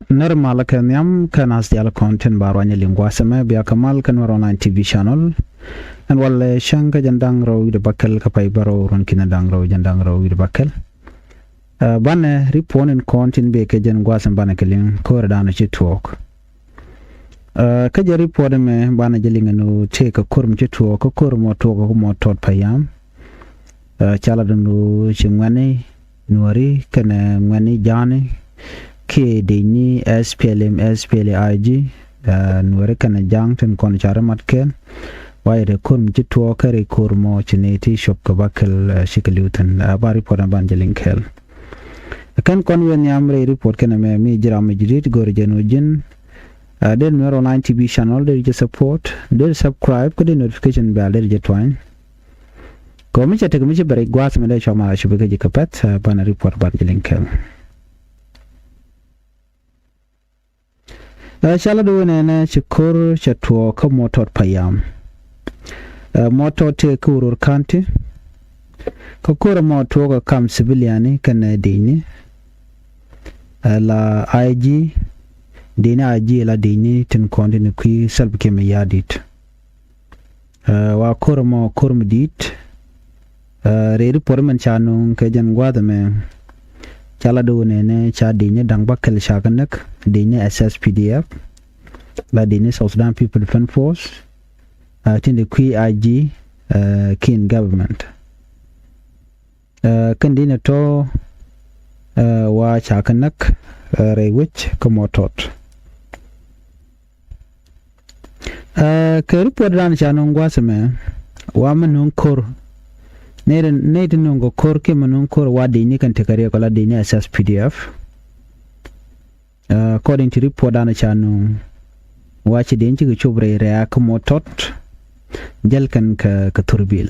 normal kan yam kan as dial content barwanya lingua sama biya kamal kan online TV channel and wala shanga jandang raw de bakal kapai baro ron kinandang raw jandang raw de bakal bana ripon and content be ke jan gwasam bana kelin ko dana chi talk ka jari pode me bana jelinga no take a kurm chi talk ko kurmo to ko mo tot payam chala dunu chingwane nuari kana ngani jani ke deni SPLM SPLIG nuari kana jangten kon chara matken waire kurm chi talk kare kurmo chineti shop ka bakal shikalutan bari podan ban jelin kel kan kon wen yamre report kana me mi jira me jidit gor jenojin den mer online TV channel there is support there subscribe ko the notification bell there is twine ko mi chate ko mi bare gwas me le chama shube ke jikapat bana report ban jelin kel shala do ne na chikur chatwo ko motor payam motor te kurur kanti ko kura motor ko kam civiliani kana dini la IG dina IG la dini tin kondi ni kui salb ke me yadit wa kurmo dit reeri porman chanu ke jan gwada me chala do ne cha dini dang bakal shaganak dini SSPDF la dini South Sudan People Defense Force tin the kui IG kin government kan dina to wa chakanak rewich komotot ke report ran chanon gwasame wa manun kor ne nungo kor ke manun kor wa dini kan tekare ko la dini SSPDF according to report ran chanon wa chi den chi chobre re komotot jalkan ka turbil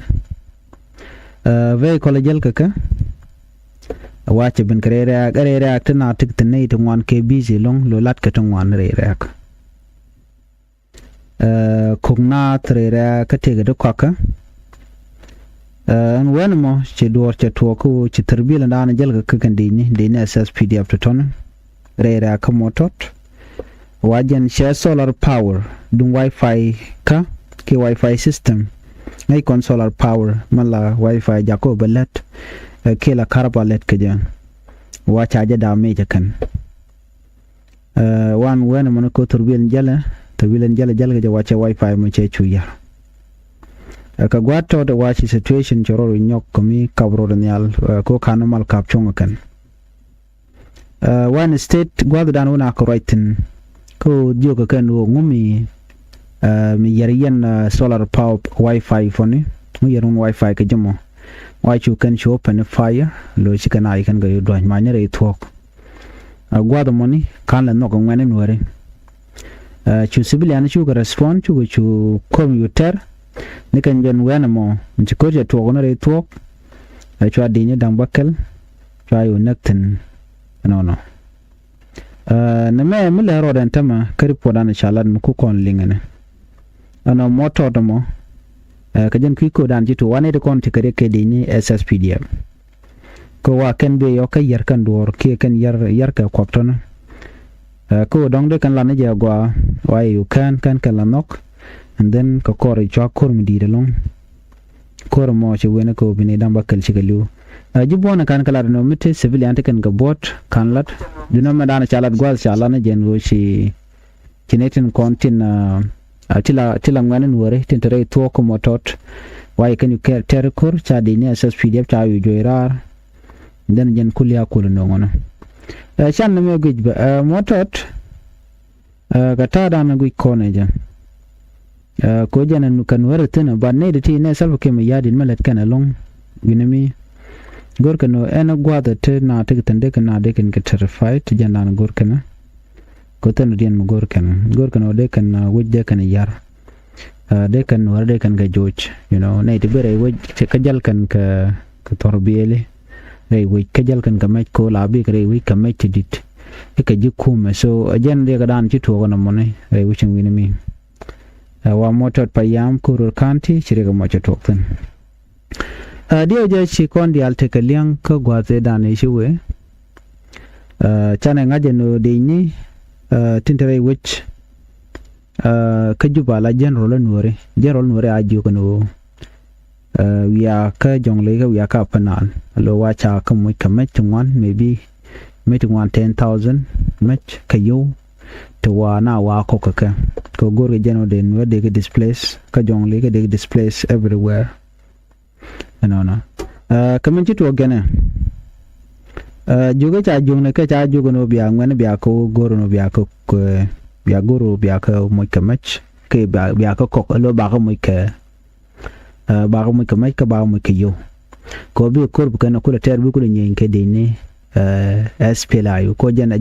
ve ko la jalka ka wache ben karera tana tik tane to wan ke busy long lo lat ka to wan rera kogna trera ka te ga kwaka an wen mo che dor che to ko che terbil na jel ka kan dini SSPDF to ton rera ka motot wajen share solar power dun wifi ka ke wifi system ngai kon solar power mala wifi jako balat kela karbalet kajan wacha jada me jakan wan wen mon ko turbil jala ga wacha wifi mo che chuya ka gwato da wachi situation choro nyok komi kabro nyal ko kanamal kapchong kan one state gwado dan wona ko rightin ko joga kan wo ngumi mi yariyan solar power wifi foni mu yarun wifi ka jamo why you can show open fire lo chicken I can go do manere talk gwado money kan la no ngane nwere chu civilian chu respond chu computer ni kan jon wena mo chiko je to ngore talk chu adini dang bakal chu ayu nakten no na me mule ro dan tama kari podana chalan mu ku kon lingane ana moto to mo kajan kiko dan jitu wane de kon tikare ke dini SSPDF ko wa kan be yo ka yar kan dor ke kan yar ka kwaptona ko dong de kan lana je gwa wa you kan lanok and then ko kore chwa kor mi dire long kor mo che wena ko bine damba kal chigalu jibona kan kala no mite civilian te kan gabot kan lat dina madana chalat gwal chalana jen wo shi kinetin kontin tila ngwanen wore tintere to ko motot why can you care terkor cha dini SSPDF cha yu joirar den jen kulya kul no ngono chan na me gujba motot ga ta da na gui kone jan ko janan kan wore tena ba ne de ti ne salva ke me yadin malet kana long winami gor kano ena gwada te na te tende kana de kan get terrified janan gor kana ko tan dian gor kan de kan wujde kan yar de kan war de kan ga joj you know ne de bere wuj ka jal kan ka torbiyele re wuj ka jal kan ka mai ko labi re wuj ka mai tidit ka jikume so ajan de ga dan ci to gona monai re wucin wini mi wa motot payam kurur kanti chire ga mo to tan dia je ci kon di alte ka liang ka gwaze dan e shiwe chane ngaje no de ni tintere which kajuba la general nuore aju kanu wiya ka jongle ka wiya ka panan lo wacha ka mu ka met one maybe met one 10,000 met kayo to wa na wa ko ka ko gore jeno de no de displace ka jongle ka de displace everywhere no kamen to gene juga cha jongle ka cha juga no biya ngene biya ko gore no biya ko biya goro biya ka mu ka met ke biya ko lo ba ka mu ka ba mu ka mai ka ba mu ka yo ko bi ko bu kana kula ter bi kula nyen ke de ne SPLA ko jan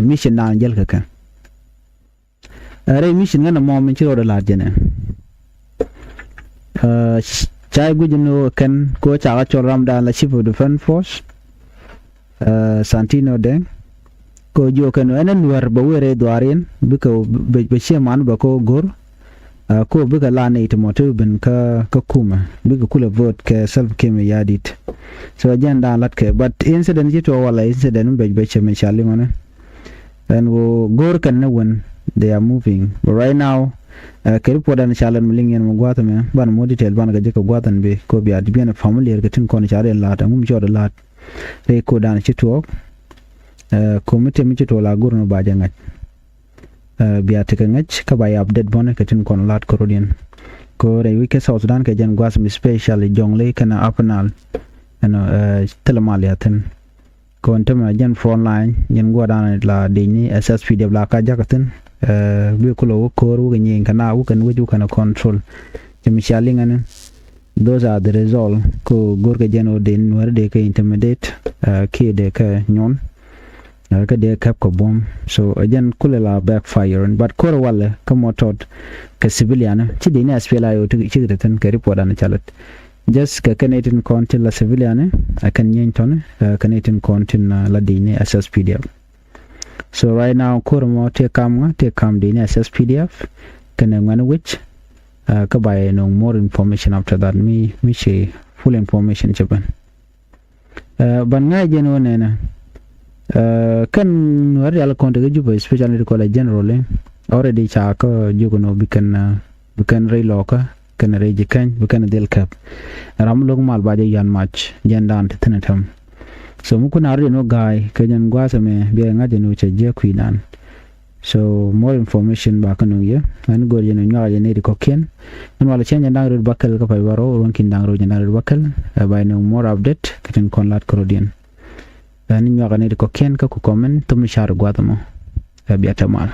mission na jel ka kan re mission ngana mo min chiro da la jene chai gu jino kan ko cha ga choram da la chief of defense force Santino den ko jo kan enen war ba were dwarin bi ko be chairman ba ko gor ko biga lana ita moto bin ka kuma biga kula vote ka self keme yadit so agenda lat ke but incident jito wala incident be cheme chali mana and wo gor kan na when they are moving but right now ke reportan chalan mulingen mo gwata me ban mo detail ban ga jiko gwatan be ko bi adi bien family ga tin kon chare lata ngum chodo lat re ko dan chito ko mite mi chito la gor no ba jangat biya tika ngach ka bay update bon ka tin kon lat korodien ko re wike South Sudan ka jan gwas mi special jongle kana apnal telemalia ten ko ntama jan phone line jan godan la dini SSP de la ka jakaten bi ko lo ko ru nyen kana u kan wuju kana control jemi shalingan those are the result ko gorga jano den war de ka intimidate ke de ka nyon ka de kap ko bom so again kulela backfire but kor wala kamo tot ka civilian ci de ni aspela yo ci tan ka report an chalat just ka Canadian content la civilian akan yen ton Canadian content la de ni SSPDF so right now kor mo te kam de ni SSPDF kana ngana which ka buy no more information after that me share full information japan ban nga jeno nena kan wari ala konta ga juba especially ko la general already cha ko jugono bikan ray loka kan ray jikan bikan del kap ram log mal baje yan match jandan tenetam so mu kuna ari no guy kan gwasa me bi nga jeno che je kuidan so more information ba kanu ye an go jeno nya ne ko ken an wala chen jandang ru bakal ka pay waro ron kin dang ru jandang ru bakal by no more update kan kon lat korodien ni ñoga ne ko ken ka ko comment to mi char gwadamo biata mal